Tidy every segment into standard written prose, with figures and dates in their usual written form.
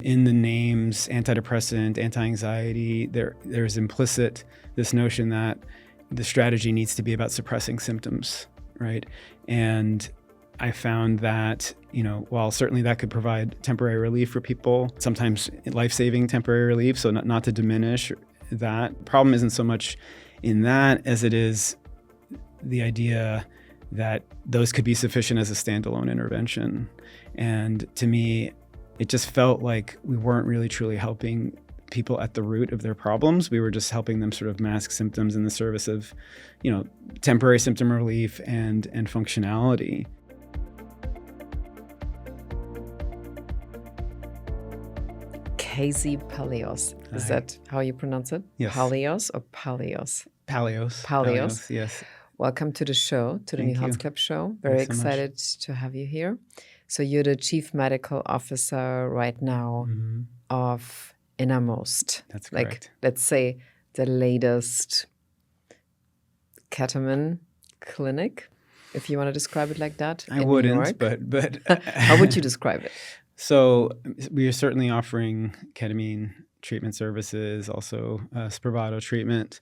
In the names antidepressant, anti-anxiety, there's implicit this notion that the strategy needs to be about suppressing symptoms, right? And I found that, while certainly that could provide temporary relief for people, sometimes life-saving temporary relief, so not to diminish that. Problem isn't so much in that as it is the idea that those could be sufficient as a standalone intervention. And to me, it just felt like we weren't really truly helping people at the root of their problems. We were just helping them sort of mask symptoms in the service of, temporary symptom relief and functionality. Paleos. Is that how you pronounce it? Yes. Paleos or Paleos? Paleos, yes. Welcome to the show, to the New Health Club show. Very excited to have you here. So you're the Chief Medical Officer right now of InnerMost. That's correct. Let's say the latest ketamine clinic, if you want to describe it like that. I wouldn't, but how would you describe it? So we are certainly offering ketamine treatment services, also Spravato treatment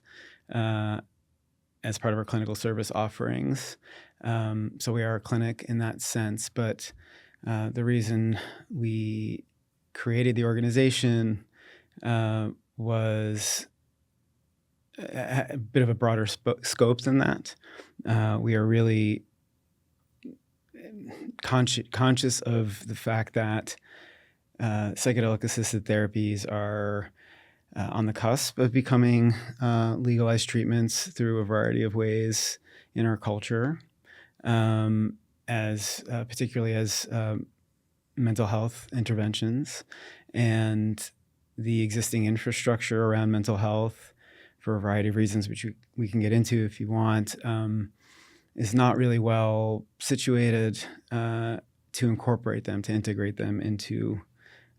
as part of our clinical service offerings. So we are a clinic in that sense, but the reason we created the organization was a bit of a broader scope than that. We are really conscious of the fact that psychedelic-assisted therapies are on the cusp of becoming legalized treatments through a variety of ways in our culture, particularly as mental health interventions, and the existing infrastructure around mental health, for a variety of reasons, which we can get into if you want, is not really well situated to incorporate them, to integrate them into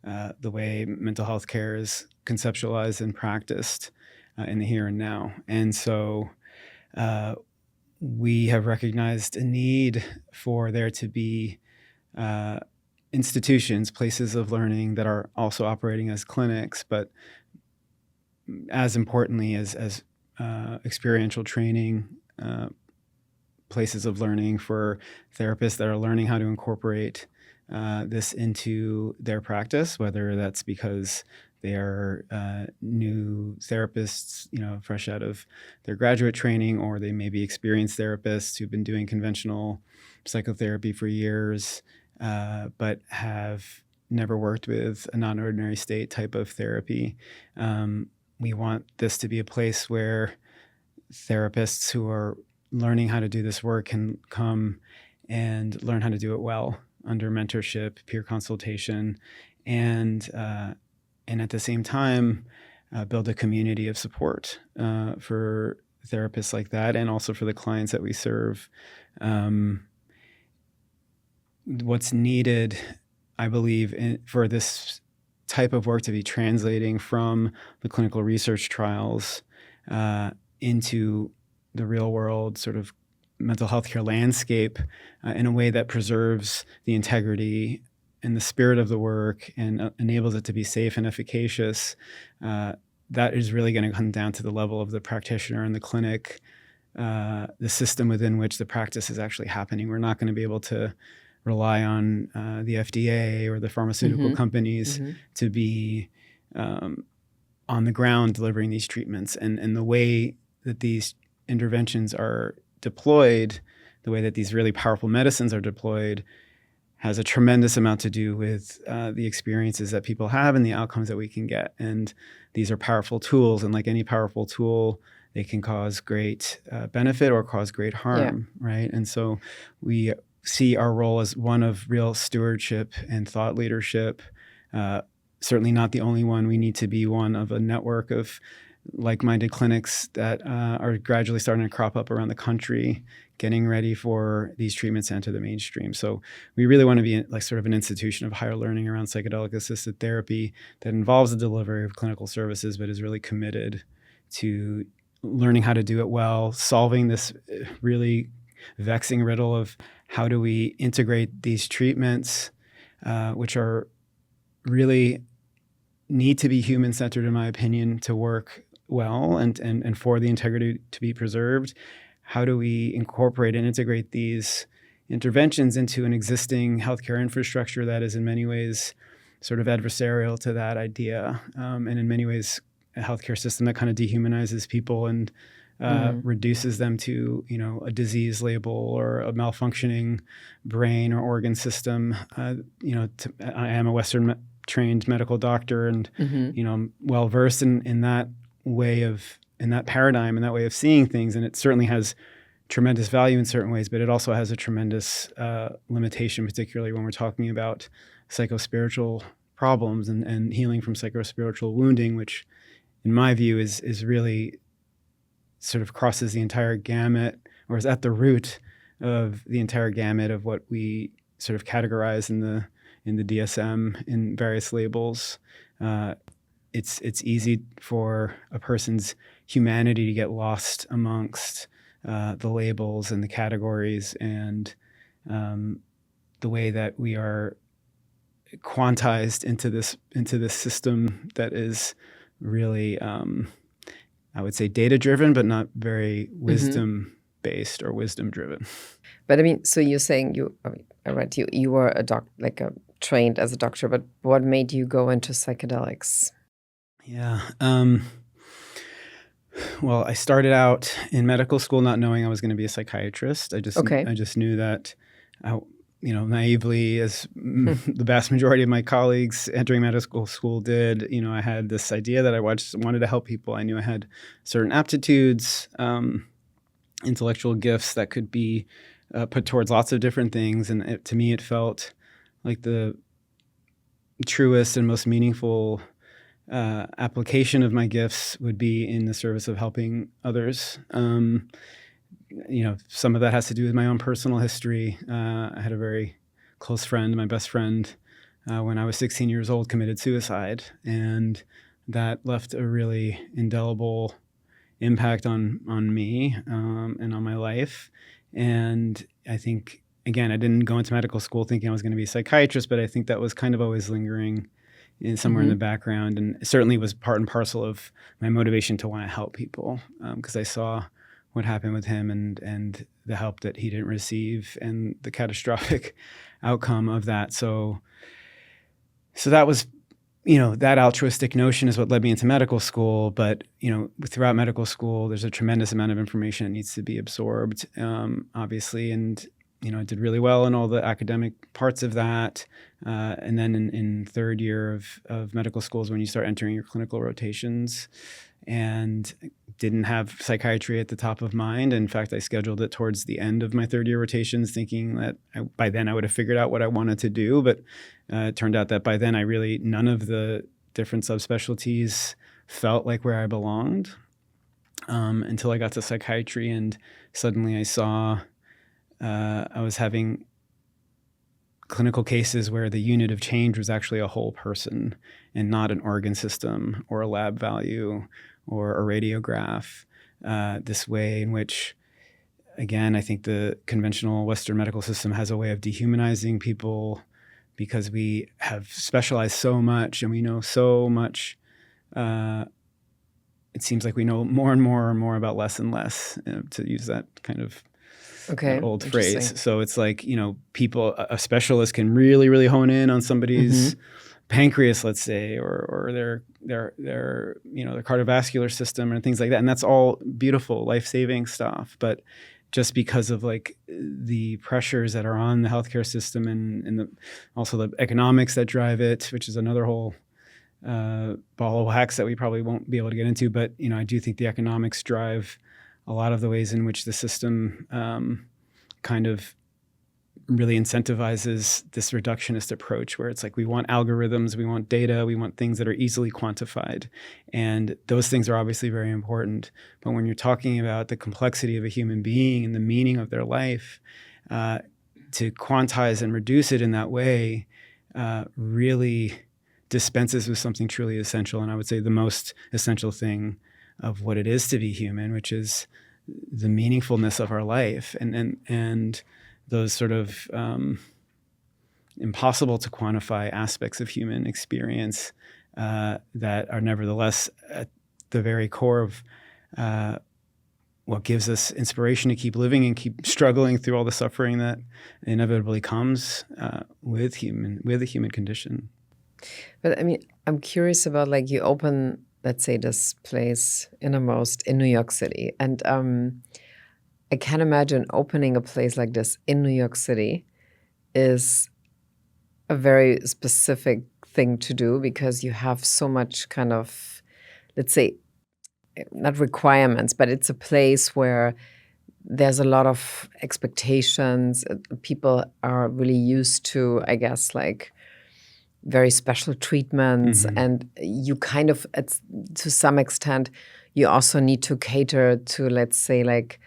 the way mental health care is conceptualized and practiced in the here and now. And so we have recognized a need for there to be institutions, places of learning that are also operating as clinics, but as importantly as experiential training, places of learning for therapists that are learning how to incorporate this into their practice, whether that's because they are new therapists, fresh out of their graduate training, or they may be experienced therapists who've been doing conventional psychotherapy for years, but have never worked with a non-ordinary state type of therapy. We want this to be a place where therapists who are learning how to do this work can come and learn how to do it well under mentorship, peer consultation, and at the same time build a community of support for therapists like that, and also for the clients that we serve. What's needed, I believe, for this type of work to be translating from the clinical research trials into the real world sort of mental health care landscape in a way that preserves the integrity and the spirit of the work and enables it to be safe and efficacious, that is really going to come down to the level of the practitioner and the clinic, the system within which the practice is actually happening. We're not going to be able to rely on the FDA or the pharmaceutical companies to be on the ground delivering these treatments. And the way that these interventions are deployed, the way that these really powerful medicines are deployed, has a tremendous amount to do with the experiences that people have and the outcomes that we can get. And these are powerful tools, and like any powerful tool, they can cause great benefit or cause great harm, right? And so we see our role as one of real stewardship and thought leadership. Certainly not the only one. We need to be one of a network of like-minded clinics that are gradually starting to crop up around the country, getting ready for these treatments to enter the mainstream. So we really want to be like sort of an institution of higher learning around psychedelic-assisted therapy that involves the delivery of clinical services, but is really committed to learning how to do it well, solving this really vexing riddle of how do we integrate these treatments, which are really need to be human-centered, in my opinion, to work well and for the integrity to be preserved. How do we incorporate and integrate these interventions into an existing healthcare infrastructure that is in many ways sort of adversarial to that idea, and in many ways a healthcare system that kind of dehumanizes people and reduces them to, a disease label or a malfunctioning brain or organ system. I am a Western trained medical doctor, and I'm well versed in that in that paradigm and that way of seeing things, and it certainly has tremendous value in certain ways, but it also has a tremendous limitation, particularly when we're talking about psychospiritual problems and healing from psychospiritual wounding, which in my view is really sort of crosses the entire gamut, or is at the root of the entire gamut of what we sort of categorize in the DSM in various labels. It's easy for a person's humanity to get lost amongst the labels and the categories and the way that we are quantized into this system that is really, I would say, data-driven, but not very wisdom-based or wisdom-driven. But I mean, so you're saying I read you were trained as a doctor, but what made you go into psychedelics? Yeah. Well, I started out in medical school not knowing I was going to be a psychiatrist. I just knew that, naively, as the vast majority of my colleagues entering medical school did, I had this idea that I wanted to help people. I knew I had certain aptitudes, intellectual gifts that could be put towards lots of different things. And to me, it felt like the truest and most meaningful application of my gifts would be in the service of helping others. Some of that has to do with my own personal history. I had a very close friend, my best friend, when I was 16 years old, committed suicide. And that left a really indelible impact on me and on my life. And I think, again, I didn't go into medical school thinking I was going to be a psychiatrist, but I think that was kind of always lingering somewhere in the background, and it certainly was part and parcel of my motivation to want to help people, because I saw what happened with him and the help that he didn't receive and the catastrophic outcome of that. So that was, that altruistic notion is what led me into medical school. But, throughout medical school, there's a tremendous amount of information that needs to be absorbed, obviously. And, I did really well in all the academic parts of that. And then in third year of medical school is when you start entering your clinical rotations, and didn't have psychiatry at the top of mind. In fact, I scheduled it towards the end of my third year rotations, thinking that by then I would have figured out what I wanted to do. But it turned out that by then none of the different subspecialties felt like where I belonged, until I got to psychiatry, and suddenly I saw I was having clinical cases where the unit of change was actually a whole person and not an organ system or a lab value or a radiograph. This way in which, again, I think the conventional Western medical system has a way of dehumanizing people because we have specialized so much and we know so much. It seems like we know more and more about less and less, to use that kind of old phrase. So it's like, a specialist can really, really hone in on somebody's pancreas, let's say, or their cardiovascular system and things like that. And that's all beautiful, life-saving stuff. But just because of the pressures that are on the healthcare system and also the economics that drive it, which is another whole ball of wax that we probably won't be able to get into. But, I do think the economics drive a lot of the ways in which the system kind of really incentivizes this reductionist approach, where it's like we want algorithms, we want data, we want things that are easily quantified. And those things are obviously very important. But when you're talking about the complexity of a human being and the meaning of their life, to quantize and reduce it in that way really dispenses with something truly essential. And I would say the most essential thing of what it is to be human, which is the meaningfulness of our life and those sort of impossible to quantify aspects of human experience that are nevertheless at the very core of what gives us inspiration to keep living and keep struggling through all the suffering that inevitably comes with the human condition. But I mean, I'm curious about, like, you open, let's say, this place, InnerMost, in New York City. And I can't imagine opening a place like this in New York City is a very specific thing to do, because you have so much kind of, let's say, not requirements, but it's a place where there's a lot of expectations. People are really used to, I guess, like, very special treatments. Mm-hmm. And you kind of, to some extent, you also need to cater to, let's say, like,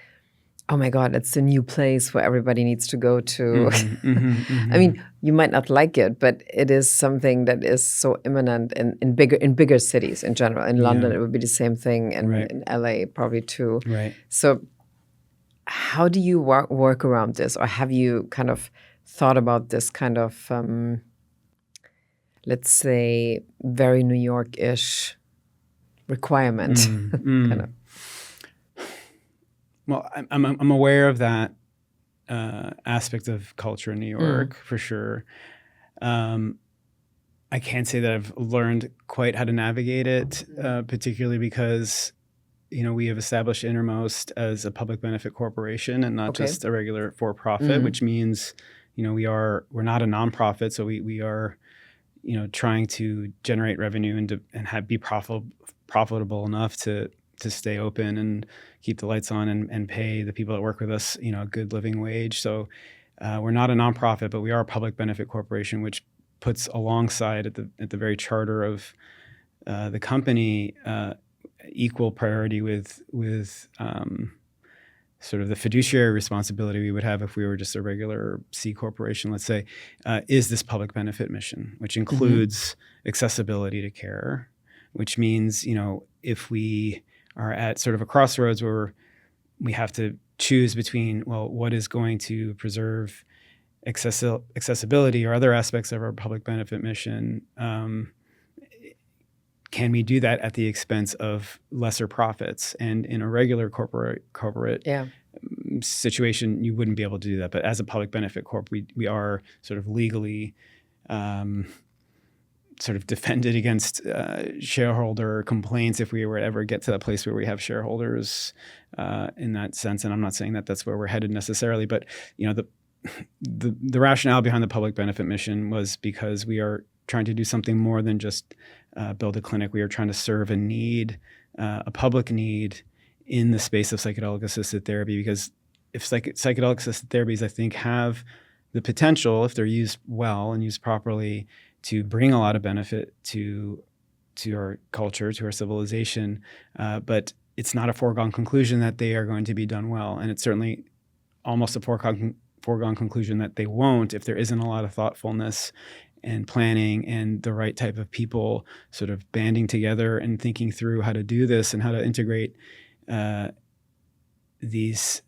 oh my God, it's the new place where everybody needs to go to. Mm-hmm, mm-hmm, mm-hmm. I mean, you might not like it, but it is something that is so imminent in bigger cities in general. In London, it would be the same thing, and right. In LA probably too. Right. So how do you work around this? Or have you kind of thought about this kind of, let's say, very New York-ish requirement? Kind of. Well, I'm aware of that aspect of culture in New York for sure. I can't say that I've learned quite how to navigate it, particularly because, we have established InnerMost as a public benefit corporation and not just a regular for-profit, which means, we're not a nonprofit, so we are, trying to generate revenue and be profitable enough to stay open and keep the lights on and pay the people that work with us, a good living wage. So we're not a nonprofit, but we are a public benefit corporation, which puts alongside at the very charter of the company equal priority with sort of the fiduciary responsibility we would have if we were just a regular C corporation, let's say, is this public benefit mission, which includes accessibility to care, which means, if we are at sort of a crossroads where we have to choose between, well, what is going to preserve accessibility or other aspects of our public benefit mission, can we do that at the expense of lesser profits? And in a regular corporate situation, you wouldn't be able to do that. But as a public benefit corp, we are sort of legally sort of defended against shareholder complaints if we were to ever get to that place where we have shareholders in that sense. And I'm not saying that that's where we're headed necessarily, but the rationale behind the public benefit mission was because we are trying to do something more than just build a clinic. We are trying to serve a need, a public need in the space of psychedelic-assisted therapy, because if psychedelic-assisted therapies, I think, have the potential, if they're used well and used properly, to bring a lot of benefit to our culture, to our civilization, but it's not a foregone conclusion that they are going to be done well. And it's certainly almost a foregone conclusion that they won't if there isn't a lot of thoughtfulness and planning and the right type of people sort of banding together and thinking through how to do this and how to integrate these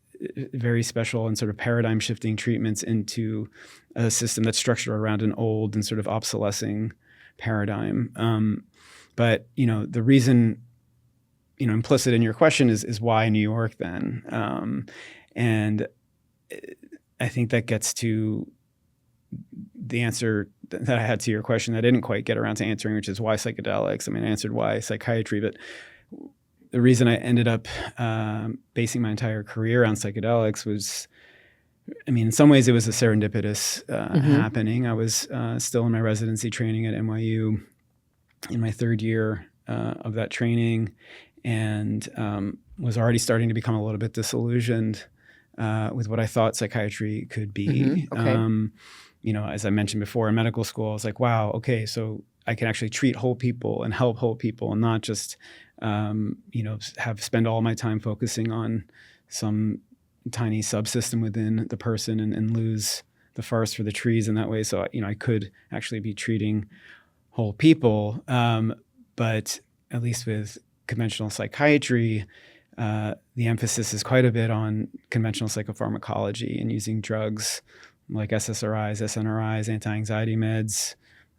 very special and sort of paradigm shifting treatments into a system that's structured around an old and sort of obsolescing paradigm. But, the reason, implicit in your question is why New York then? And I think that gets to the answer that I had to your question that I didn't quite get around to answering, which is why psychedelics. I mean, I answered why psychiatry, but the reason I ended up basing my entire career on psychedelics was, in some ways it was a serendipitous happening. I was still in my residency training at NYU in my third year of that training, and was already starting to become a little bit disillusioned with what I thought psychiatry could be. As I mentioned before, in medical school, I was like, wow, okay, so I can actually treat whole people and help whole people and not just, spend all my time focusing on some tiny subsystem within the person and lose the forest for the trees in that way. So, I could actually be treating whole people. But at least with conventional psychiatry, the emphasis is quite a bit on conventional psychopharmacology and using drugs like SSRIs, SNRIs, anti-anxiety meds,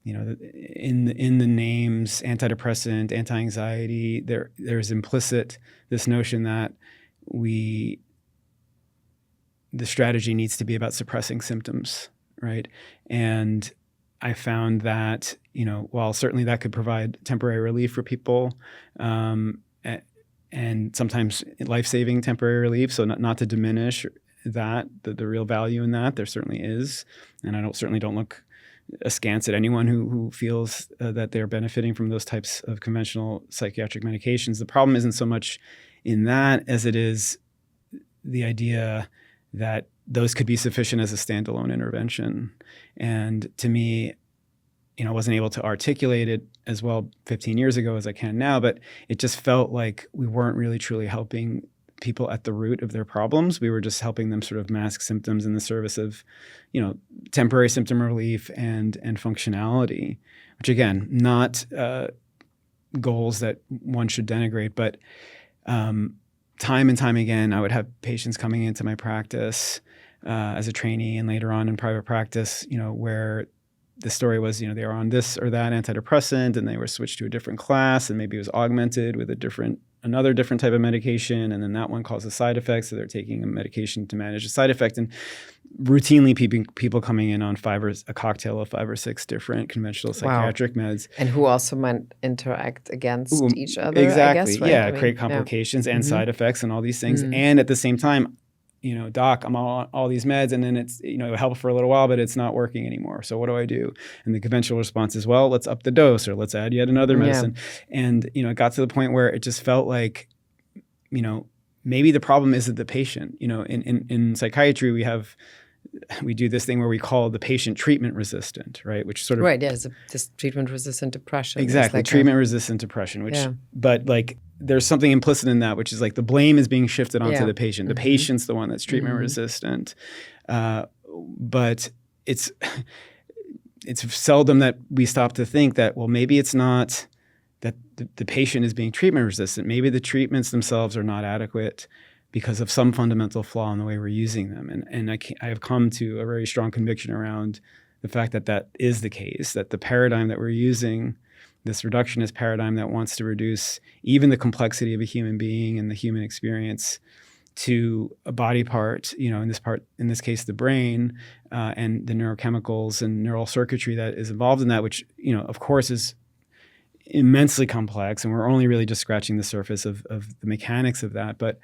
in the names antidepressant, anti-anxiety, there's implicit this notion that the strategy needs to be about suppressing symptoms, right? And I found that, while certainly that could provide temporary relief for people, and sometimes life-saving temporary relief, so not to diminish that, the real value in that, there certainly is. And I certainly don't look askance at anyone who feels that they're benefiting from those types of conventional psychiatric medications. The problem isn't so much in that as it is the idea that those could be sufficient as a standalone intervention. And to me, I wasn't able to articulate it as well 15 years ago as I can now, but it just felt like we weren't really truly helping people at the root of their problems. We were just helping them sort of mask symptoms in the service of, temporary symptom relief and functionality, which again, not goals that one should denigrate, but time and time again, I would have patients coming into my practice as a trainee and later on in private practice, where the story was, they were on this or that antidepressant and they were switched to a different class and maybe it was augmented with another different type of medication, and then that one causes side effects, so they're taking a medication to manage a side effect. And routinely people coming in on a cocktail of 5 or 6 different conventional psychiatric meds. And who also might interact against each other, exactly. I guess, right? Yeah, create complications and side effects and all these things. And at the same time, doc, I'm on all these meds and then it's, it helped for a little while, but it's not working anymore. So what do I do? And the conventional response is, well, let's up the dose or let's add yet another medicine. And, it got to the point where it just felt like, maybe the problem isn't the patient. In psychiatry, we do this thing where we call the patient treatment resistant, right? Which sort of this treatment resistant depression. Exactly, like treatment resistant depression. But like there's something implicit in that, which is like the blame is being shifted onto the patient. The patient's the one that's treatment resistant, but it's seldom that we stop to think that, well, maybe it's not that the patient is being treatment resistant. Maybe the treatments themselves are not adequate because of some fundamental flaw in the way we're using them. And I have come to a very strong conviction around the fact that is the case, that the paradigm that we're using, this reductionist paradigm that wants to reduce even the complexity of a human being and the human experience to a body part, in this case, the brain, and the neurochemicals and neural circuitry that is involved in that, which, of course is immensely complex, and we're only really just scratching the surface of the mechanics of that. But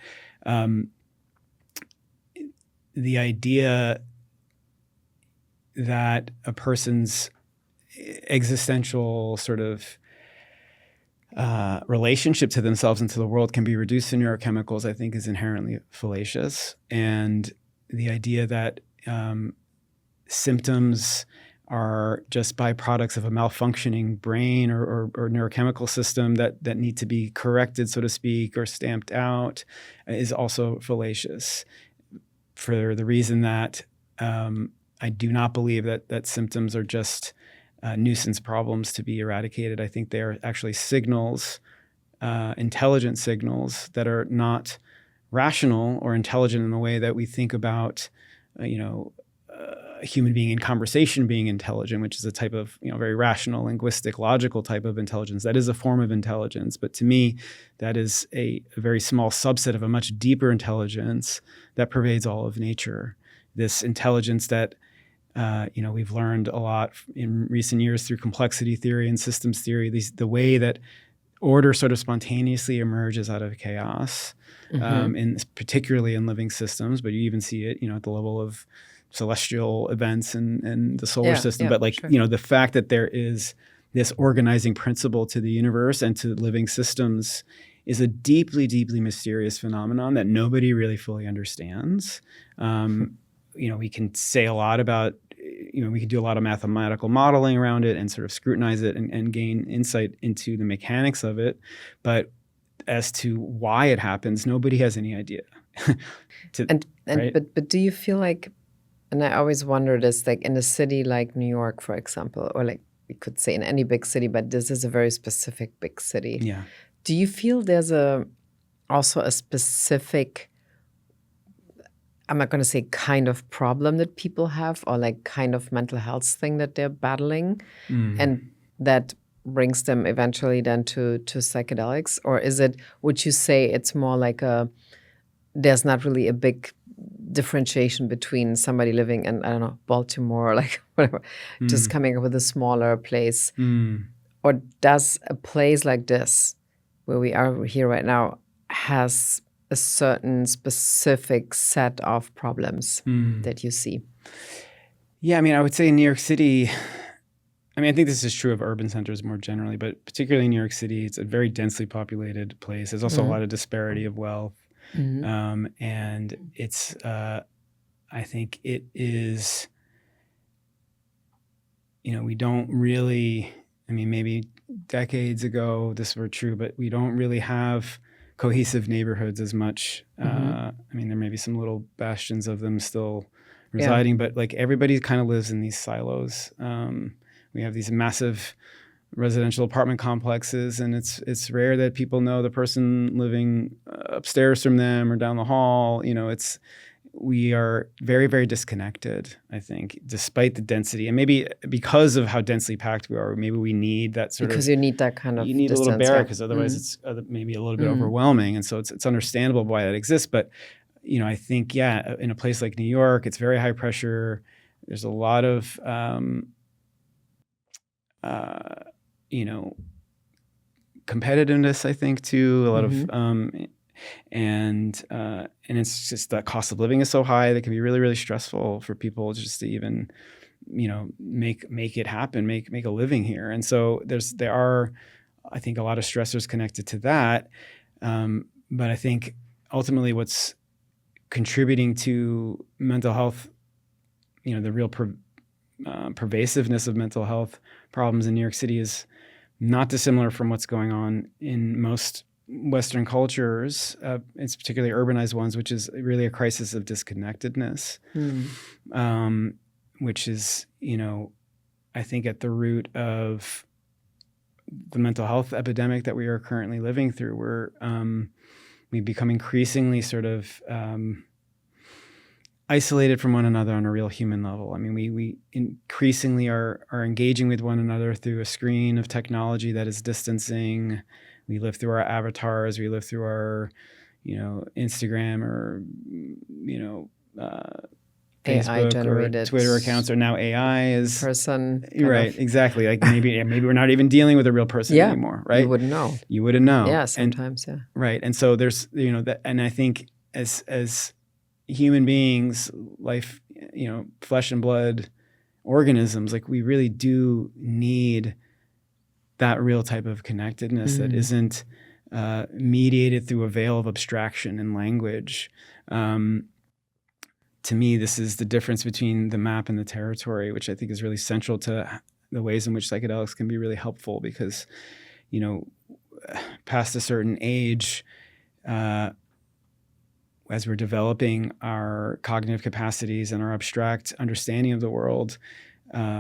the idea that a person's existential sort of relationship to themselves and to the world can be reduced to neurochemicals, I think is inherently fallacious. And the idea that symptoms are just byproducts of a malfunctioning brain or neurochemical system that need to be corrected, so to speak, or stamped out is also fallacious, for the reason that I do not believe that symptoms are just nuisance problems to be eradicated. I think they are actually signals, intelligent signals that are not rational or intelligent in the way that we think about, a human being in conversation being intelligent, which is a type of, very rational, linguistic, logical type of intelligence. That is a form of intelligence. But to me, that is a very small subset of a much deeper intelligence that pervades all of nature. This intelligence that, we've learned a lot in recent years through complexity theory and systems theory, the way that order sort of spontaneously emerges out of chaos, particularly in living systems, but you even see it, at the level of celestial events and the solar system. But the fact that there is this organizing principle to the universe and to living systems is a deeply, deeply mysterious phenomenon that nobody really fully understands. We can say a lot about, we can do a lot of mathematical modeling around it and sort of scrutinize it and gain insight into the mechanics of it. But as to why it happens, nobody has any idea. Right? But do you feel like, and I always wonder this, like in a city like New York, for example, or like we could say in any big city, but this is a very specific big city. Yeah. Do you feel there's also a specific, I'm not going to say kind of problem that people have or like kind of mental health thing that they're battling, and that brings them eventually then to psychedelics? Or would you say it's more like there's not really a big differentiation between somebody living in, I don't know, Baltimore or like whatever, just coming up with a smaller place? Or does a place like this, where we are here right now, has a certain specific set of problems that you see? Yeah, I mean, I would say in New York City, I think this is true of urban centers more generally, but particularly in New York City, it's a very densely populated place. There's also a lot of disparity of wealth. And it's, I think it is, we don't really, maybe decades ago this were true, but we don't really have cohesive neighborhoods as much. There may be some little bastions of them still residing, but like everybody kind of lives in these silos. We have these massive residential apartment complexes, and it's rare that people know the person living upstairs from them or down the hall. We are very, very disconnected, I think, despite the density. And maybe because of how densely packed we are, maybe we need that because you need that kind of you need distance, a little barrier, because otherwise it's maybe a little bit overwhelming. And so it's understandable why that exists. But, I think, in a place like New York, it's very high pressure. There's a lot of, competitiveness, I think, too, a lot of, and it's just that cost of living is so high that it can be really, really stressful for people just to even, make it happen, make a living here. And so there are, I think, a lot of stressors connected to that. But I think ultimately what's contributing to mental health, the real pervasiveness of mental health problems in New York City is not dissimilar from what's going on in most Western cultures, it's particularly urbanized ones, which is really a crisis of disconnectedness, which is, I think at the root of the mental health epidemic that we are currently living through. We've become increasingly sort of isolated from one another on a real human level. We increasingly are engaging with one another through a screen of technology that is distancing. We live through our avatars. We live through our, Instagram or, Facebook or Twitter accounts, or now AI is person. Right, exactly. Like maybe we're not even dealing with a real person anymore, right? You wouldn't know. You wouldn't know. Yeah, sometimes, Right, and so there's, that, and I think as human beings, life, flesh and blood organisms, like we really do need that real type of connectedness that isn't mediated through a veil of abstraction and language. To me, this is the difference between the map and the territory, which I think is really central to the ways in which psychedelics can be really helpful, because, past a certain age, as we're developing our cognitive capacities and our abstract understanding of the world,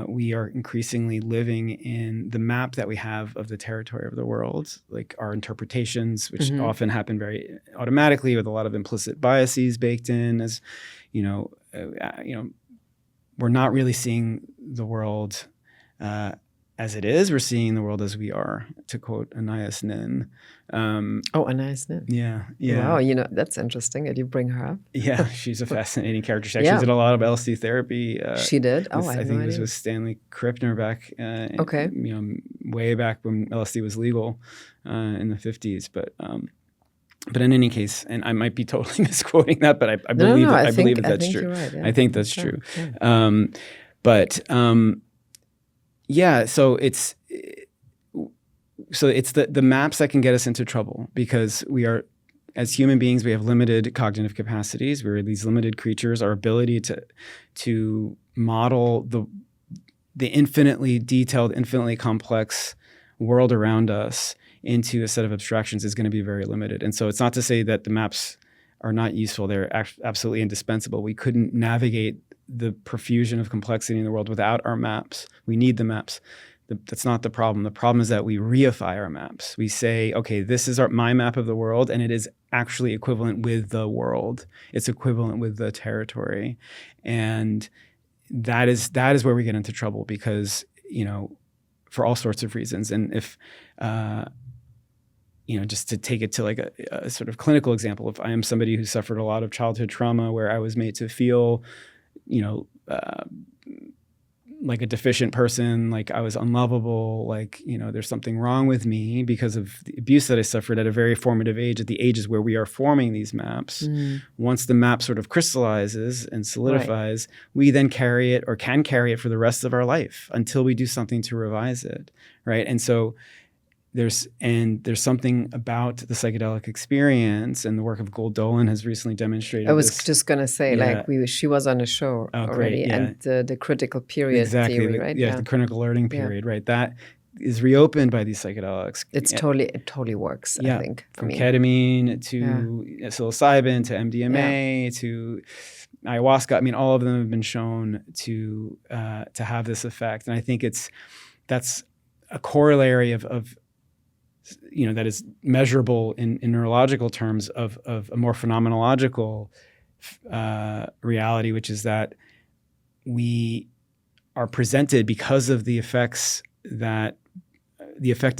we are increasingly living in the map that we have of the territory of the world, like our interpretations, which often happen very automatically with a lot of implicit biases baked in. As we're not really seeing the world as it is. We're seeing the world as we are, to quote Anais Nin. Anais Nin. Yeah. Wow, that's interesting that you bring her up. Yeah, she's a fascinating character. She actually did a lot of LSD therapy. She did? I think it was with Stanley Krippner back, way back when LSD was legal in the 50s. But in any case, and I might be totally misquoting that, but I believe I believe that's true. You're right, yeah. I think that's true. Yeah. So it's the maps that can get us into trouble, because we are, as human beings, we have limited cognitive capacities. We're these limited creatures. Our ability to model the infinitely detailed, infinitely complex world around us into a set of abstractions is going to be very limited. And so it's not to say that the maps are not useful. They're absolutely indispensable. We couldn't navigate the profusion of complexity in the world without our maps. We need the maps. That's not the problem. The problem is that we reify our maps. We say, okay, this is my map of the world, and it is actually equivalent with the world. It's equivalent with the territory. And that is where we get into trouble because, for all sorts of reasons. And if, just to take it to like a sort of clinical example, if I am somebody who suffered a lot of childhood trauma where I was made to feel, like a deficient person, like I was unlovable, like, there's something wrong with me because of the abuse that I suffered at a very formative age, at the ages where we are forming these maps. Once the map sort of crystallizes and solidifies, we then carry it or can carry it for the rest of our life until we do something to revise it, right? And so there's something about the psychedelic experience, and the work of Gold Dolan has recently demonstrated. I was just gonna say, she was on a show already, and the critical period theory, right? The critical learning period, right? That is reopened by these psychedelics. It totally works. I think from ketamine to psilocybin to MDMA to ayahuasca. I mean, all of them have been shown to have this effect, and I think that's a corollary of that is measurable in neurological terms of a more phenomenological reality, which is that we are presented because of the effect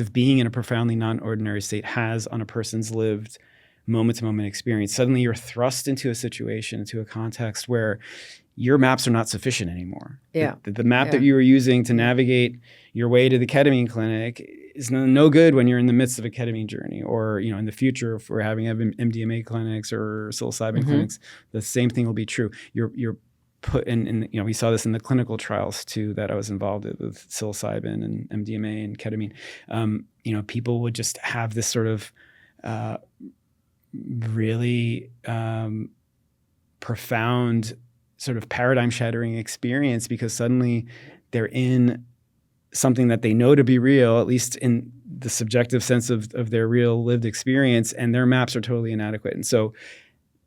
of being in a profoundly non-ordinary state has on a person's lived moment-to-moment experience. Suddenly you're thrust into a situation, into a context where your maps are not sufficient anymore. The map that you were using to navigate your way to the ketamine clinic is no good when you're in the midst of a ketamine journey, or in the future if we're having MDMA clinics or psilocybin clinics, the same thing will be true. You're put in we saw this in the clinical trials too that I was involved with psilocybin and MDMA and ketamine. People would just have this sort of really profound sort of paradigm shattering experience because suddenly they're in something that they know to be real, at least in the subjective sense of their real lived experience, and their maps are totally inadequate. And so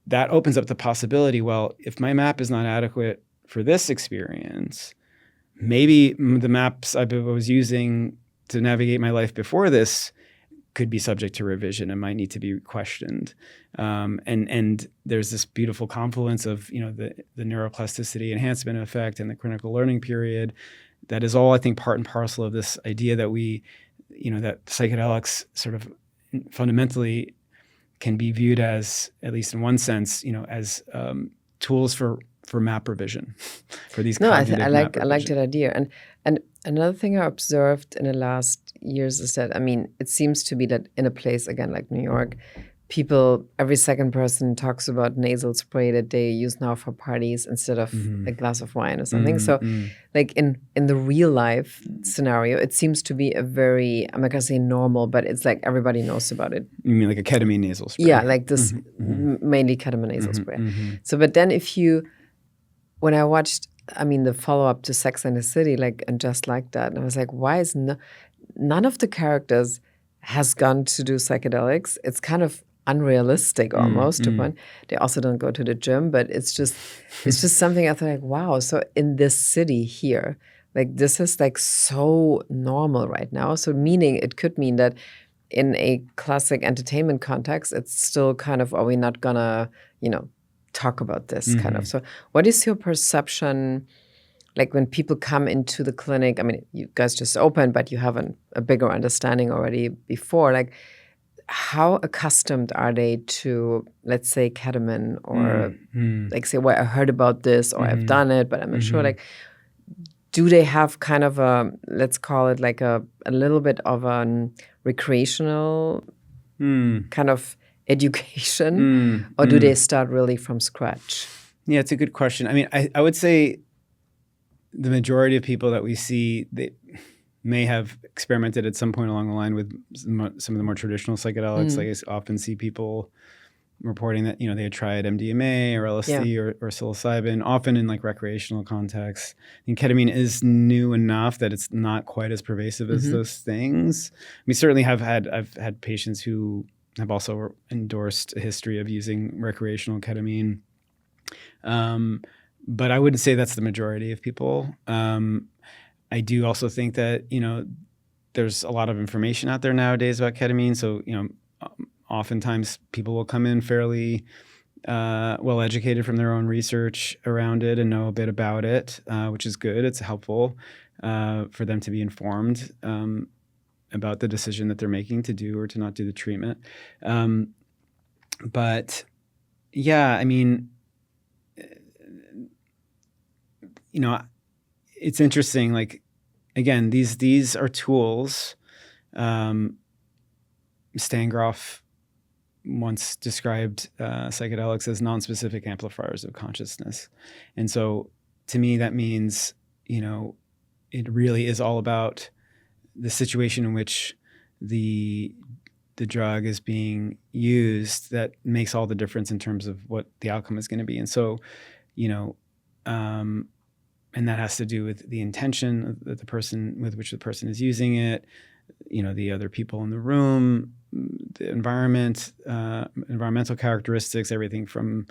that opens up the possibility, well, if my map is not adequate for this experience, maybe the maps I was using to navigate my life before this could be subject to revision and might need to be questioned. And there's this beautiful confluence of, the neuroplasticity enhancement effect and the critical learning period. That is all, I think, part and parcel of this idea that that psychedelics sort of fundamentally can be viewed as, at least in one sense, as tools for map revision, for these. No, I like that idea. And another thing I observed in the last years is that, it seems to be that in a place again like New York, every second person talks about nasal spray that they use now for parties instead of a glass of wine or something. So like in the real life scenario, it seems to be a very, I'm not gonna say normal, but it's like everybody knows about it. You mean like a ketamine nasal spray? Yeah, like this mainly ketamine nasal spray. So, but then when I watched, the follow-up to Sex and the City, and just like that, and I was like, why is none of the characters has gone to do psychedelics? It's kind of unrealistic almost. They also don't go to the gym, but it's just something I thought like, wow. So in this city here, this is so normal right now. So meaning it could mean that in a classic entertainment context, it's still kind of, are we not gonna, talk about this kind of? So what is your perception? When people come into the clinic, you guys just opened, but you have a bigger understanding already before, how accustomed are they to, let's say, ketamine or say, well, I heard about this or I've done it, but I'm not sure. Do they have kind of let's call it a little bit of an recreational kind of education, or do they start really from scratch? Yeah, it's a good question. I would say the majority of people that we see, they may have experimented at some point along the line with some of the more traditional psychedelics. I often see people reporting that, they had tried MDMA or LSD or psilocybin, often in recreational contexts. I think ketamine is new enough that it's not quite as pervasive as those things. We certainly I've had patients who have also endorsed a history of using recreational ketamine. But I wouldn't say that's the majority of people. I do also think that, there's a lot of information out there nowadays about ketamine. So, oftentimes people will come in fairly well educated from their own research around it and know a bit about it, which is good. It's helpful for them to be informed about the decision that they're making to do or to not do the treatment. But yeah, I mean, it's interesting. Like, again, these are tools. Stangroff once described psychedelics as non-specific amplifiers of consciousness. And so to me, that means, it really is all about the situation in which the drug is being used that makes all the difference in terms of what the outcome is going to be. And so, and that has to do with the intention that the person with which the person is using it, the other people in the room, the environment, environmental characteristics, everything from,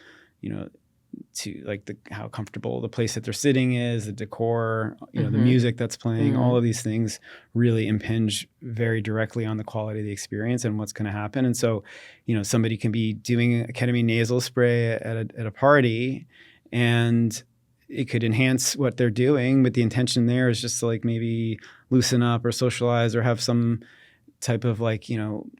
to like how comfortable the place that they're sitting is, the decor, the music that's playing, all of these things really impinge very directly on the quality of the experience and what's going to happen. And so, somebody can be doing a ketamine nasal spray at a party, and it could enhance what they're doing, but the intention there is just to like maybe loosen up or socialize or have some type of like,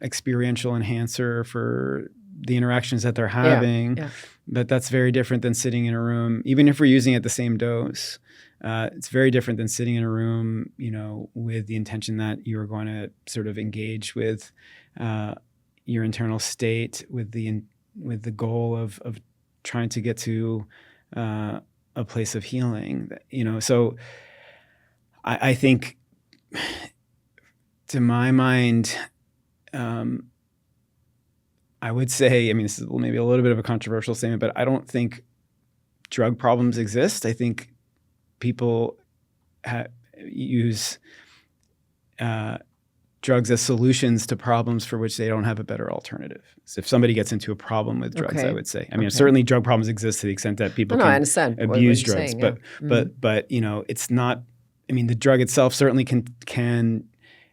experiential enhancer for the interactions that they're having. Yeah. But that's very different than sitting in a room, even if we're using it the same dose. It's very different than sitting in a room, with the intention that you're going to sort of engage with your internal state with the goal of trying to get to a place of healing. So I think, to my mind, I would say, this is maybe a little bit of a controversial statement, but I don't think drug problems exist. I think people use drugs as solutions to problems for which they don't have a better alternative. So if somebody gets into a problem with drugs, I would say, certainly drug problems exist to the extent that people can abuse drugs, saying, but it's not. The drug itself certainly can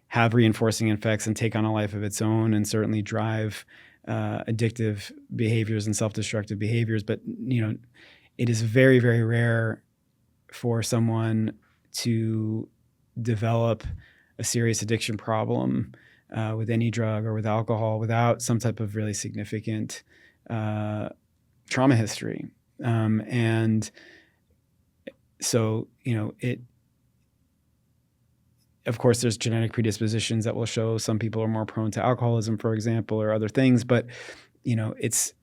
have reinforcing effects and take on a life of its own, and certainly drive addictive behaviors and self-destructive behaviors. But it is very, very rare for someone to develop a serious addiction problem with any drug or with alcohol without some type of really significant trauma history. And so, of course, there's genetic predispositions that will show some people are more prone to alcoholism, for example, or other things. But, it's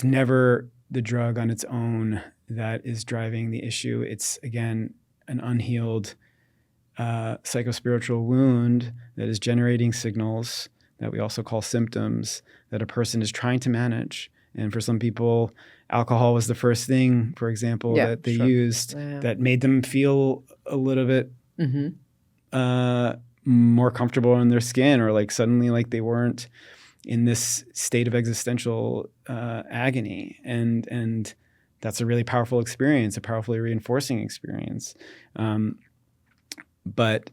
never the drug on its own that is driving the issue. It's, again, an unhealed psychospiritual wound that is generating signals that we also call symptoms that a person is trying to manage. And for some people, alcohol was the first thing, for example, that they used that made them feel a little bit more comfortable in their skin, or like suddenly like they weren't in this state of existential agony. And that's a really powerful experience, a powerfully reinforcing experience. But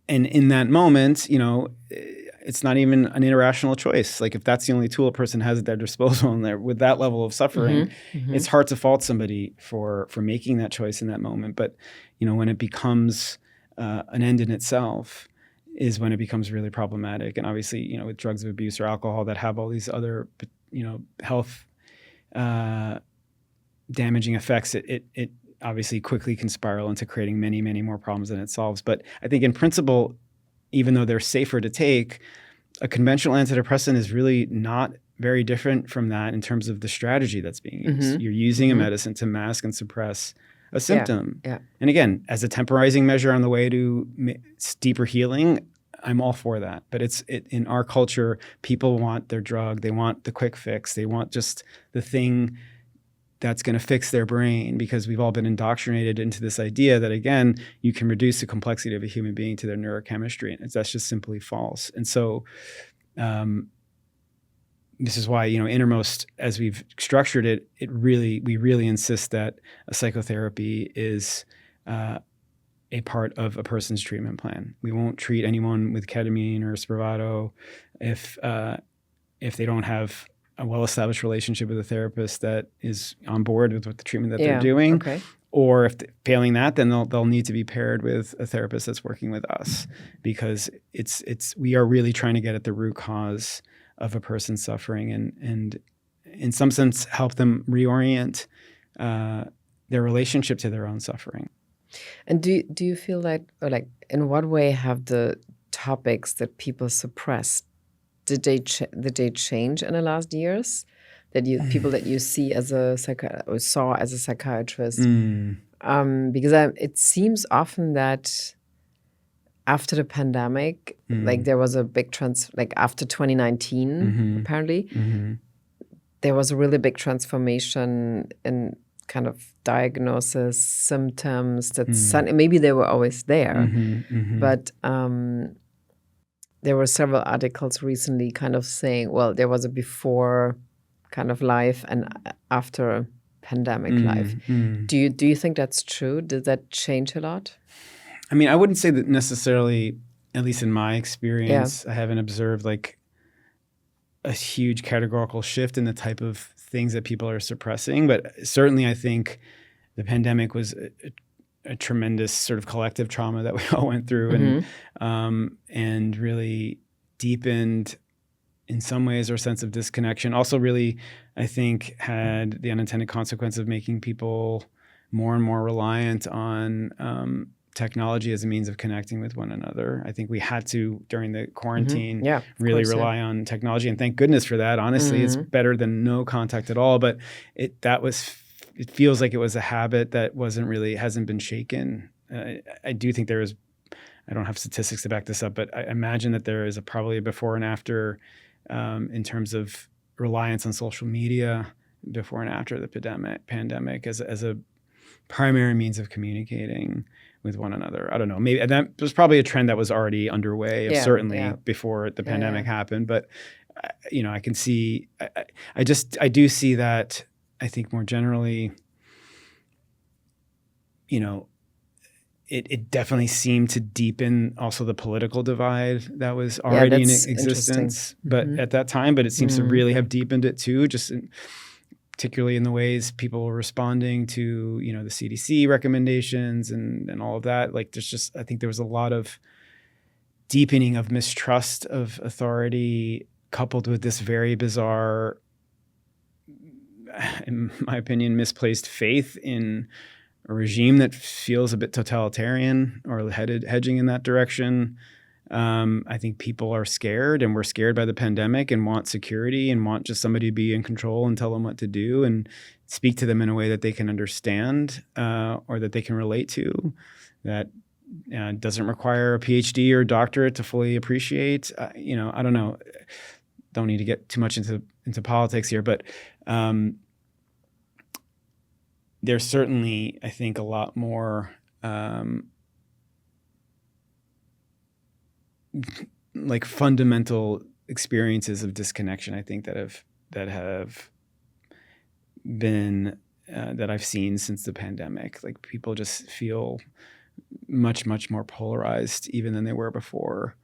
in that moment, it's not even an irrational choice. Like if that's the only tool a person has at their disposal, and they're with that level of suffering, it's hard to fault somebody for making that choice in that moment. But when it becomes an end in itself, is when it becomes really problematic. And obviously, with drugs of abuse or alcohol that have all these other, health damaging effects, it obviously quickly can spiral into creating many, many more problems than it solves. But I think in principle, even though they're safer to take, a conventional antidepressant is really not very different from that in terms of the strategy that's being used. You're using a medicine to mask and suppress a symptom. Yeah. And again, as a temporizing measure on the way to deeper healing, I'm all for that. But in our culture, people want their drug. They want the quick fix. They want just the thing that's going to fix their brain, because we've all been indoctrinated into this idea that, again, you can reduce the complexity of a human being to their neurochemistry. And that's just simply false. And so this is why, InnerMost, as we've structured it, we really insist that a psychotherapy is a part of a person's treatment plan. We won't treat anyone with ketamine or Spravato if they don't have a well-established relationship with a therapist that is on board with what the treatment that they're doing. Okay. Or if failing that, then they'll need to be paired with a therapist that's working with us, because we are really trying to get at the root cause of a person's suffering and in some sense help them reorient their relationship to their own suffering. And do you feel like, or like, in what way have the topics that people suppressed, did they change in the last years? That people that you see as a or saw as a psychiatrist, because it seems often that after the pandemic, like there was a big like after 2019, apparently, there was a really big transformation in kind of diagnosis, symptoms that maybe they were always there, but there were several articles recently kind of saying, well, there was a before kind of life and after pandemic life. Do you think that's true? Did that change a lot? I mean, I wouldn't say that necessarily, at least in my experience, I haven't observed like a huge categorical shift in the type of things that people are suppressing. But certainly I think the pandemic was a tremendous sort of collective trauma that we all went through and really deepened in some ways our sense of disconnection. Also really, I think, had the unintended consequence of making people more and more reliant on technology as a means of connecting with one another. I think we had to, during the quarantine, really rely on technology, and thank goodness for that. Honestly, it's better than no contact at all, but it feels like it was a habit that hasn't been shaken. I do think there is, I don't have statistics to back this up, but I imagine that there is probably a before and after in terms of reliance on social media before and after the pandemic as a primary means of communicating with one another. I don't know. Maybe that was probably a trend that was already underway, certainly before the pandemic happened. But I can see. I do see that. I think more generally, it definitely seemed to deepen also the political divide that was already in existence, but at that time. But it seems to really have deepened it too, particularly in the ways people were responding to, the CDC recommendations and all of that. Like I think there was a lot of deepening of mistrust of authority coupled with this very bizarre, in my opinion, misplaced faith in a regime that feels a bit totalitarian or hedging in that direction. I think people are scared, and we're scared by the pandemic and want security and want just somebody to be in control and tell them what to do and speak to them in a way that they can understand or that they can relate to, that doesn't require a PhD or doctorate to fully appreciate. I don't know. Don't need to get too much into politics here, but there's certainly, I think, a lot more like fundamental experiences of disconnection, I think, that have been that I've seen since the pandemic. Like people just feel much, much more polarized even than they were before.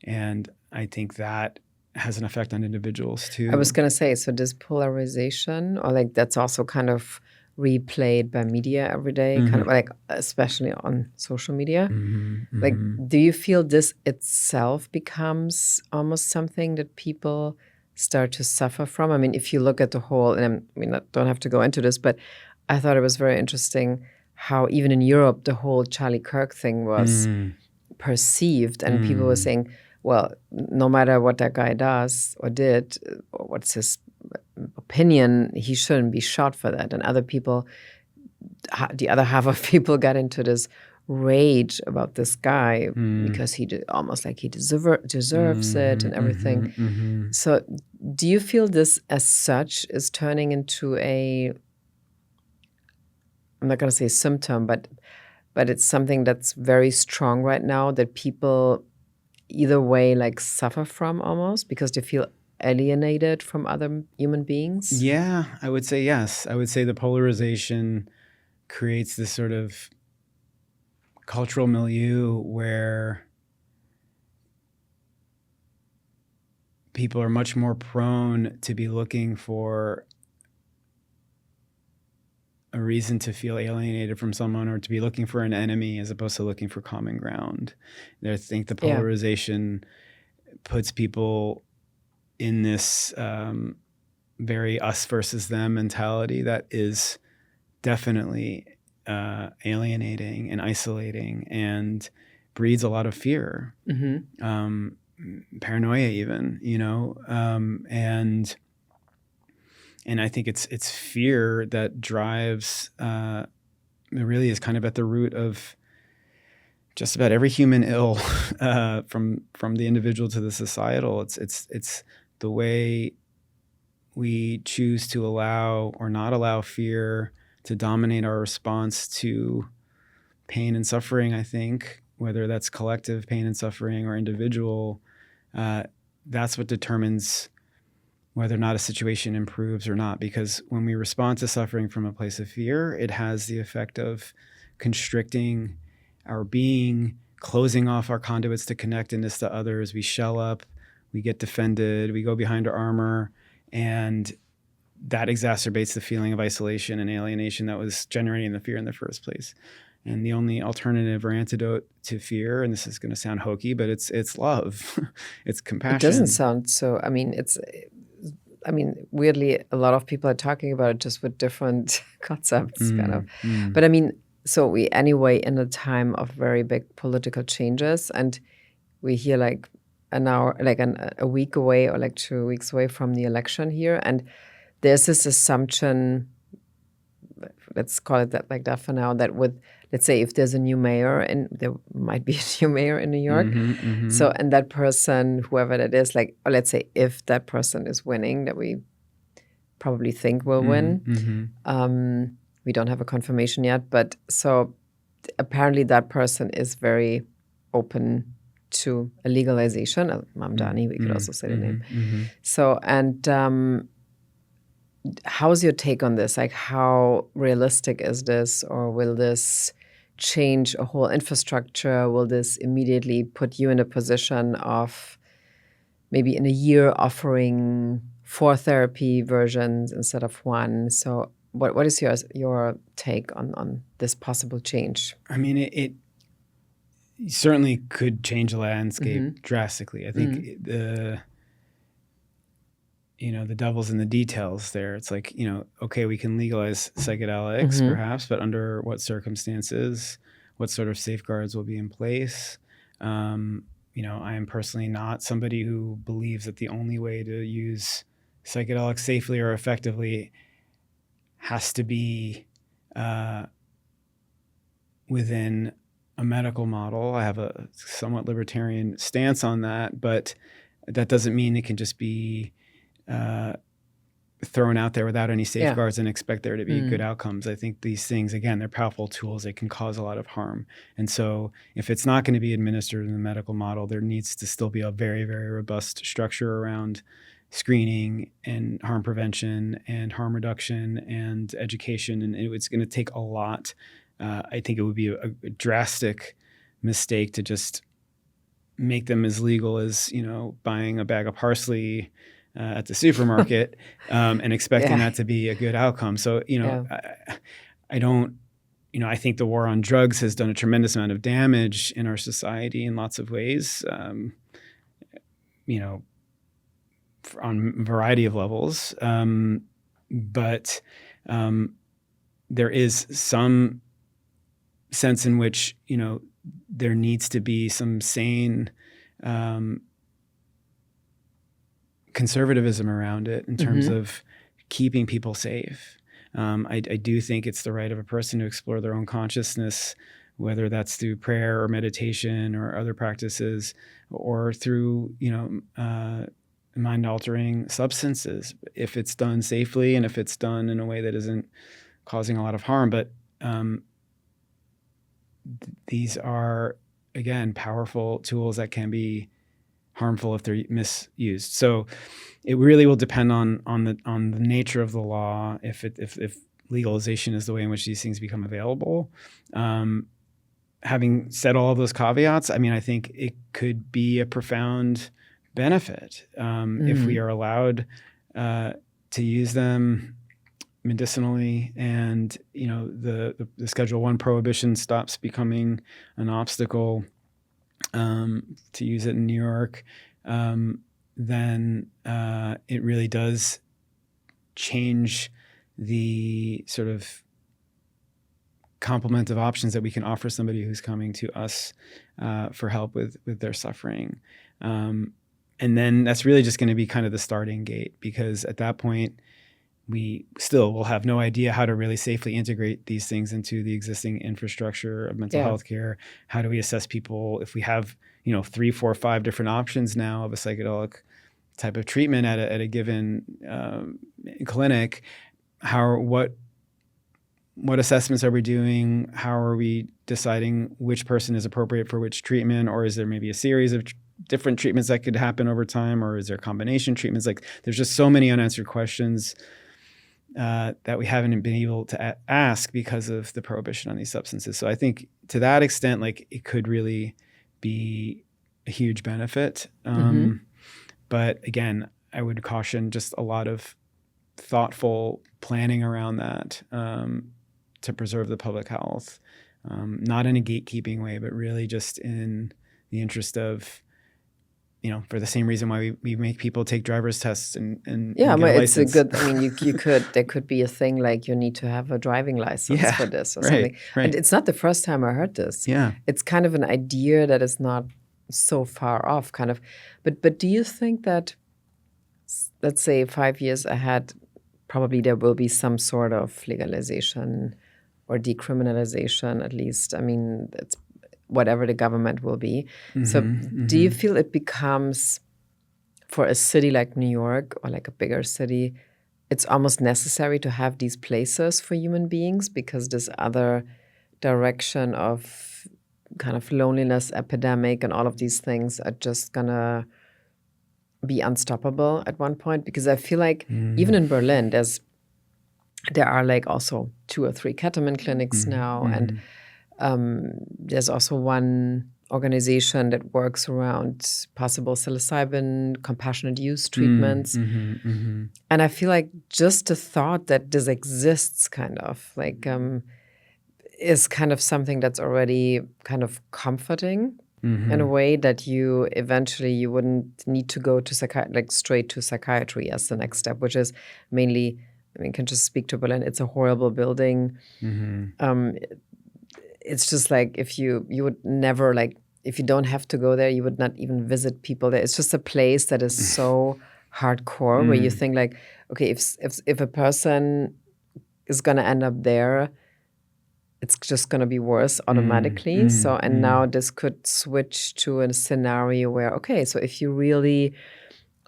And I think that has an effect on individuals too. I was going to say, so this polarization, or like that's also kind of replayed by media every day, kind of like, especially on social media. Like, do you feel this itself becomes almost something that people start to suffer from? I mean, if you look at the whole, and I don't have to go into this, but I thought it was very interesting how even in Europe, the whole Charlie Kirk thing was perceived, and people were saying, well, no matter what that guy does or did, or what's his opinion, he shouldn't be shot for that. And other people, the other half of people got into this rage about this guy because he did almost like he deserves it and everything. So do you feel this as such is turning into I'm not going to say symptom, but it's something that's very strong right now that people either way like suffer from almost because they feel alienated from other human beings? Yeah, I would say yes. I would say the polarization creates this sort of cultural milieu where people are much more prone to be looking for a reason to feel alienated from someone, or to be looking for an enemy as opposed to looking for common ground. I think the polarization puts people in this very us versus them mentality that is definitely alienating and isolating, and breeds a lot of fear, paranoia even, and I think it's fear that drives, it really is kind of at the root of just about every human ill, from the individual to the societal. It's the way we choose to allow or not allow fear to dominate our response to pain and suffering, I think, whether that's collective pain and suffering or individual. That's what determines whether or not a situation improves or not. Because when we respond to suffering from a place of fear, it has the effect of constricting our being, closing off our conduits to connectedness to others. We shell up, we get defended, we go behind our armor, and that exacerbates the feeling of isolation and alienation that was generating the fear in the first place. And the only alternative or antidote to fear, and this is going to sound hokey, but it's love. It's compassion. It doesn't sound so. Weirdly, a lot of people are talking about it just with different concepts, kind of. But so we anyway in a time of very big political changes, and we hear like a week away or like 2 weeks away from the election here, and there's this assumption, let's call it that like that for now, that let's say if there's a new mayor, and there might be a new mayor in New York, so, and that person, whoever that is, like, or let's say if that person is winning, that we probably think will win. We don't have a confirmation yet, but so apparently that person is very open to a legalization. Mamdani, we could also say the name. So, and how's your take on this? Like, how realistic is this, or will this change a whole infrastructure? Will this immediately put you in a position of maybe in a year offering 4 therapy versions instead of 1? So what is your take on this possible change? I mean, it certainly could change the landscape drastically. I think the devil's in the details there. It's like, okay, we can legalize psychedelics perhaps, but under what circumstances, what sort of safeguards will be in place? I am personally not somebody who believes that the only way to use psychedelics safely or effectively has to be within a medical model. I have a somewhat libertarian stance on that, but that doesn't mean it can just be thrown out there without any safeguards and expect there to be good outcomes. I think these things, again, they're powerful tools. They can cause a lot of harm. And so if it's not going to be administered in the medical model, there needs to still be a very, very robust structure around screening and harm prevention and harm reduction and education. And it's going to take a lot. I think it would be a drastic mistake to just make them as legal as, buying a bag of parsley at the supermarket and expecting that to be a good outcome. So, I don't, I think the war on drugs has done a tremendous amount of damage in our society in lots of ways, on a variety of levels. But there is some sense in which, there needs to be some sane conservatism around it in terms of keeping people safe. I do think it's the right of a person to explore their own consciousness, whether that's through prayer or meditation or other practices, or through, mind-altering substances, if it's done safely and if it's done in a way that isn't causing a lot of harm. But these are, again, powerful tools that can be harmful if they're misused. So it really will depend on the nature of the law. If legalization is the way in which these things become available, having said all of those caveats, I mean, I think it could be a profound benefit if we are allowed to use them medicinally, and the Schedule I prohibition stops becoming an obstacle to use it in New York, then it really does change the sort of complement of options that we can offer somebody who's coming to us for help with their suffering. And then that's really just going to be kind of the starting gate, because at that point, we still will have no idea how to really safely integrate these things into the existing infrastructure of mental health care. How do we assess people if we have, 3, 4, 5 different options now of a psychedelic type of treatment at a given clinic? What assessments are we doing? How are we deciding which person is appropriate for which treatment? Or is there maybe a series of different treatments that could happen over time? Or is there combination treatments? Like, there's just so many unanswered questions that we haven't been able to ask because of the prohibition on these substances. So I think to that extent, like, it could really be a huge benefit. But again, I would caution just a lot of thoughtful planning around that to preserve the public health, not in a gatekeeping way, but really just in the interest of, for the same reason why we make people take driver's tests and yeah, get but a it's license. a good. I mean, there could be a thing like you need to have a driving license for this or something. Right. And it's not the first time I heard this. Yeah. It's kind of an idea that is not so far off, kind of. But do you think that, let's say 5 years ahead, probably there will be some sort of legalization or decriminalization, at least? I mean, it's whatever the government will be. So do you feel it becomes, for a city like New York or like a bigger city, it's almost necessary to have these places for human beings, because this other direction of kind of loneliness epidemic and all of these things are just gonna be unstoppable at one point? Because I feel like even in Berlin, there are like also 2 or 3 ketamine clinics now, and there's also one organization that works around possible psilocybin compassionate use treatments. And I feel like just the thought that this exists kind of like is kind of something that's already kind of comforting in a way, that you wouldn't need to go to straight to psychiatry as the next step, which is mainly, I mean, can just speak to Berlin. It's a horrible building. It's just like, if you would never, like, if you don't have to go there, you would not even visit people there. It's just a place that is so hardcore where you think like, okay, if a person is going to end up there, it's just going to be worse automatically. Now this could switch to a scenario where, okay, so if you're really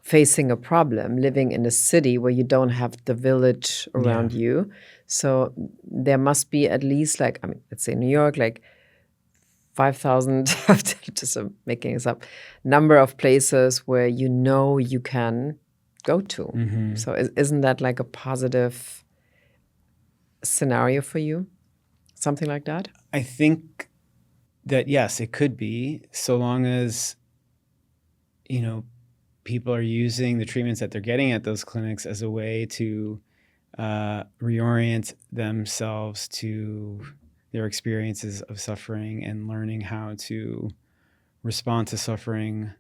facing a problem living in a city where you don't have the village around you, so there must be at least, like, I mean, let's say New York, like 5,000, just making this up, number of places where you can go to. So isn't that like a positive scenario for you? Something like that? I think that, yes, it could be, so long as, people are using the treatments that they're getting at those clinics as a way to reorient themselves to their experiences of suffering and learning how to respond to suffering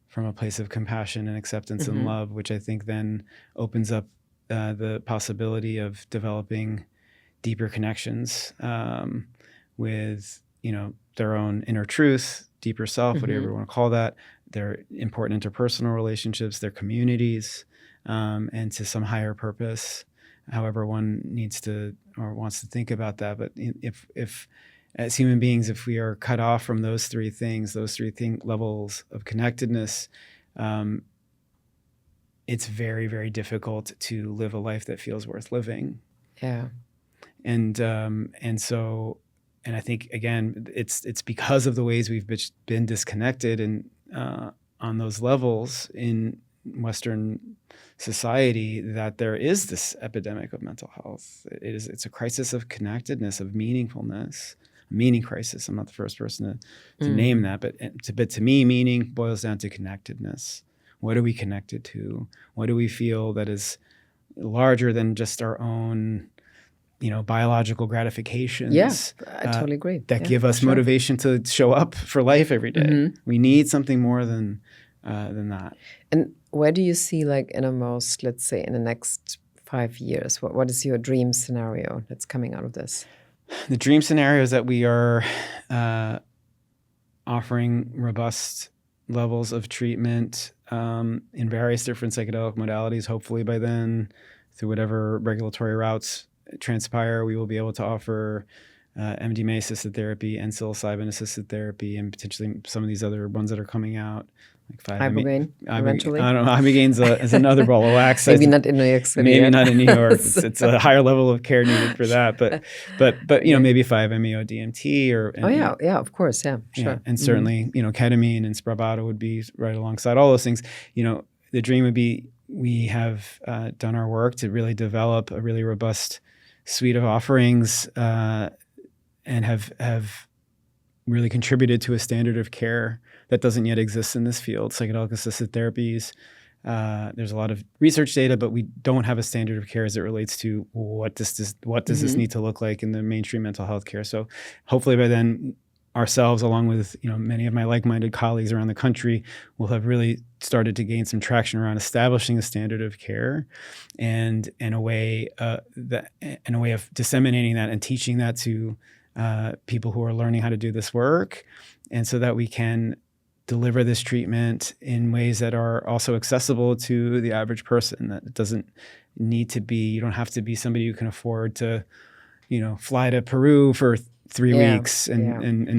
from a place of compassion and acceptance and love, which I think then opens up the possibility of developing deeper connections with, their own inner truth, deeper self, whatever you want to call that, their important interpersonal relationships, their communities, and to some higher purpose, however one needs to or wants to think about that. But if as human beings, if we are cut off from those three levels of connectedness, it's very, very difficult to live a life that feels worth living. Yeah. And I think, again, it's because of the ways we've been disconnected and on those levels in Western society that there is this epidemic of mental health. It's a crisis of connectedness, of meaningfulness, meaning crisis. I'm not the first person to name that, but to me, meaning boils down to connectedness. What are we connected to? What do we feel that is larger than just our own, biological gratifications? Yeah, I totally agree. That give us motivation to show up for life every day. We need something more than that. And where do you see like InnerMost, let's say, in the next 5 years? What is your dream scenario that's coming out of this? The dream scenario is that we are offering robust levels of treatment in various different psychedelic modalities. Hopefully by then, through whatever regulatory routes transpire, we will be able to offer MDMA-assisted therapy and psilocybin-assisted therapy, and potentially some of these other ones that are coming out. Like Ibogaine, eventually. I don't know. Ibogaine's is another ball of wax. Maybe not in New York City. Maybe not in New York. It's a higher level of care needed for that. But maybe 5-MeO DMT or. Of course, yeah, sure. Yeah, and certainly, ketamine and Spravato would be right alongside all those things. The dream would be we have done our work to really develop a really robust suite of offerings and have really contributed to a standard of care that doesn't yet exist in this field. Psychedelic-assisted therapies. There's a lot of research data, but we don't have a standard of care as it relates to what does this need to look like in the mainstream mental health care. So hopefully by then, ourselves, along with many of my like-minded colleagues around the country, will have really started to gain some traction around establishing a standard of care, and a way of disseminating that and teaching that to people who are learning how to do this work, and so that we can deliver this treatment in ways that are also accessible to the average person. That it doesn't need to be, you don't have to be somebody who can afford to, fly to Peru for 3 weeks and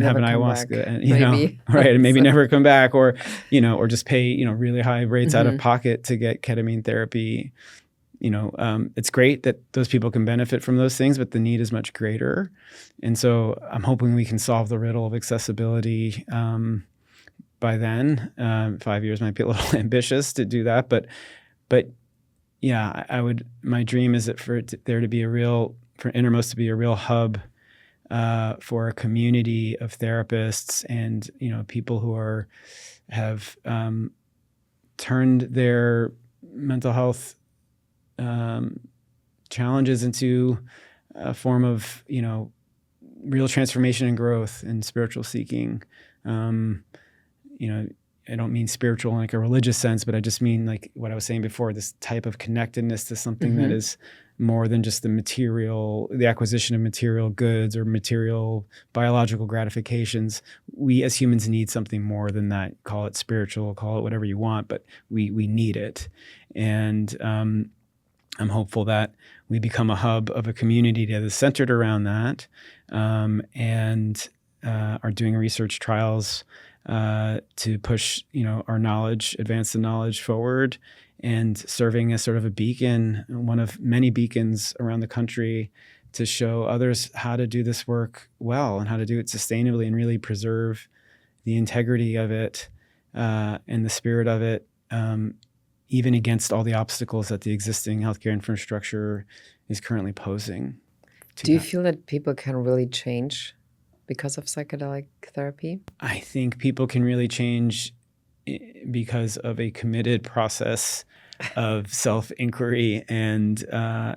have an ayahuasca, and, right, and maybe never come back, or just pay, really high rates out of pocket to get ketamine therapy. It's great that those people can benefit from those things, but the need is much greater. And so I'm hoping we can solve the riddle of accessibility by then. 5 years might be a little ambitious to do that, but yeah, my dream is that for InnerMost to be a real hub for a community of therapists and people who have turned their mental health challenges into a form of real transformation and growth and spiritual seeking. I don't mean spiritual in like a religious sense, but I just mean like what I was saying before, this type of connectedness to something that is more than just the acquisition of material goods or material biological gratifications. We as humans need something more than that. Call it spiritual, call it whatever you want, but we need it. And I'm hopeful that we become a hub of a community that is centered around that, and are doing research trials to push, our knowledge, advance the knowledge forward, and serving as sort of a beacon, one of many beacons around the country, to show others how to do this work well and how to do it sustainably and really preserve the integrity of it and the spirit of it, even against all the obstacles that the existing healthcare infrastructure is currently posing. Do you feel that people can really change because of psychedelic therapy? I think people can really change because of a committed process of self-inquiry and a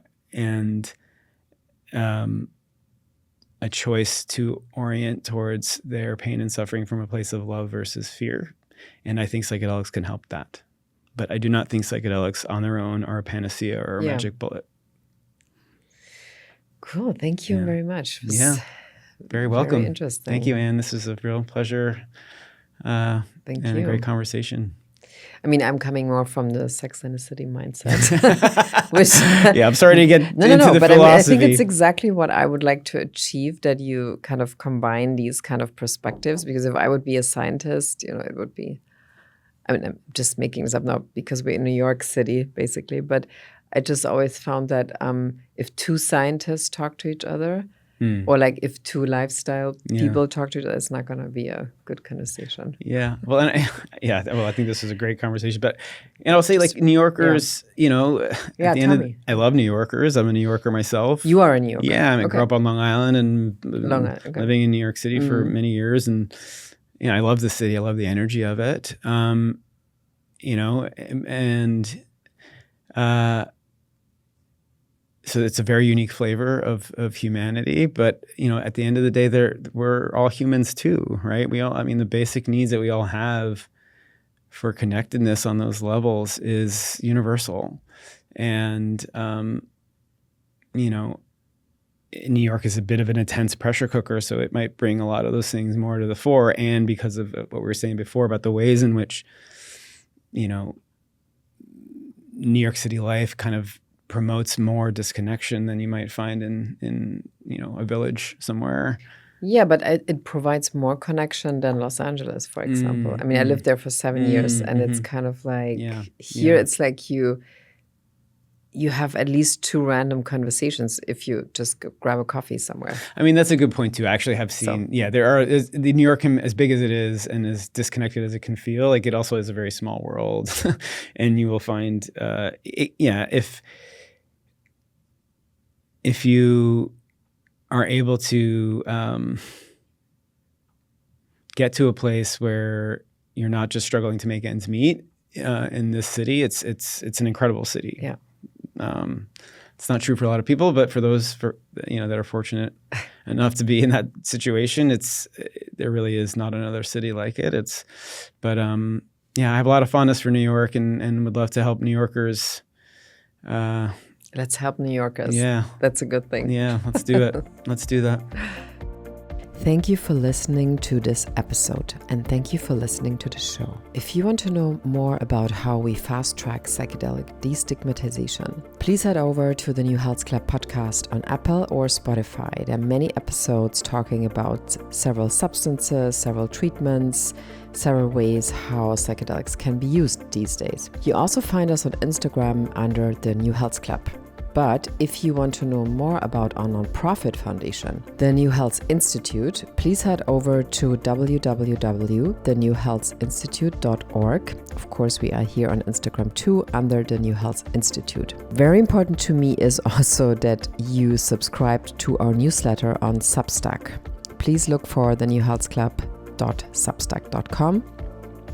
choice to orient towards their pain and suffering from a place of love versus fear. And I think psychedelics can help that. But I do not think psychedelics on their own are a panacea or a magic bullet. Cool. Thank you very much. Very welcome. Very interesting. Thank you, Anne. This is a real pleasure. Thank you. A great conversation. I mean, I'm coming more from the Sex and the City mindset. I'm sorry to get into the but philosophy. I think it's exactly what I would like to achieve, that you kind of combine these kind of perspectives. Because if I would be a scientist, it would be, I'm just making this up now because we're in New York City, basically. But I just always found that if two scientists talk to each other, Or like if two lifestyle Yeah. people talk to each other, it's not going to be a good conversation. Yeah. Well, I think this is a great conversation. But, and I'll say, like, New Yorkers, at the end of I love New Yorkers. I'm a New Yorker myself. You are a New Yorker. Yeah. I grew up on Long Island and living in New York City for many years. And, I love the city. I love the energy of it. So it's a very unique flavor of humanity, but at the end of the day, we're all humans too, right? The basic needs that we all have for connectedness on those levels is universal, and New York is a bit of an intense pressure cooker, so it might bring a lot of those things more to the fore, and because of what we were saying before about the ways in which New York City life kind of promotes more disconnection than you might find in a village somewhere. Yeah, but it provides more connection than Los Angeles, for example. I lived there for 7 years, and it's kind of like here it's like you have at least 2 random conversations if you just grab a coffee somewhere. That's a good point too. I actually have seen, the New York, as big as it is and as disconnected as it can feel, like it also is a very small world. And you will find, if you are able to get to a place where you're not just struggling to make ends meet in this city, it's an incredible city. Yeah. It's not true for a lot of people, but for those that are fortunate enough to be in that situation, there really is not another city like it. I have a lot of fondness for New York and would love to help New Yorkers. Let's help New Yorkers. Yeah. That's a good thing. Yeah, let's do it. Let's do that. Thank you for listening to this episode, and thank you for listening to the show. If you want to know more about how we fast-track psychedelic destigmatization, please head over to the New Health Club podcast on Apple or Spotify. There are many episodes talking about several substances, several treatments, several ways how psychedelics can be used these days. You also find us on Instagram under the New Health Club. But if you want to know more about our nonprofit foundation, the New Health Institute, please head over to www.thenewhealthinstitute.org. Of course, we are here on Instagram too, under the New Health Institute. Very important to me is also that you subscribe to our newsletter on Substack. Please look for the newhealthclub.substack.com.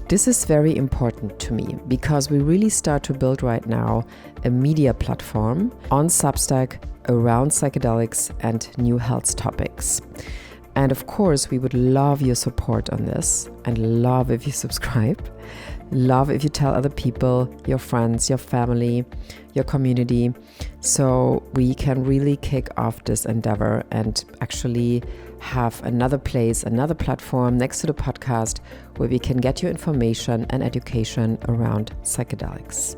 This is very important to me because we really start to build right now a media platform on Substack around psychedelics and new health topics. And of course, we would love your support on this and love if you subscribe. Love if you tell other people, your friends, your family, your community, so we can really kick off this endeavor and actually have another place, another platform next to the podcast where we can get you information and education around psychedelics.